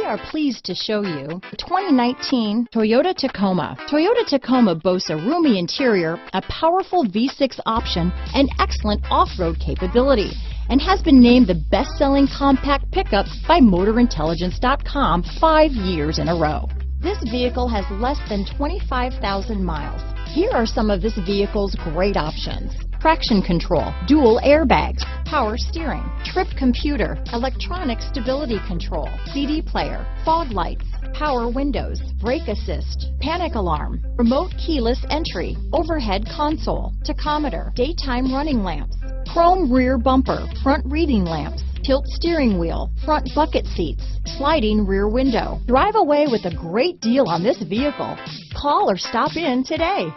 are pleased to show you the 2019 Toyota Tacoma. Toyota Tacoma boasts a roomy interior, a powerful V6 option, and excellent off-road capability, and has been named the best-selling compact pickup by MotorIntelligence.com 5 years in a row. This vehicle has less than 25,000 miles. Here are some of this vehicle's great options: traction control, dual airbags, power steering, trip computer, electronic stability control, CD player, fog lights, power windows, brake assist, panic alarm, remote keyless entry, overhead console, tachometer, daytime running lamps, chrome rear bumper, front reading lamps, tilt steering wheel, front bucket seats, sliding rear window. Drive away with a great deal on this vehicle. Call or stop in today.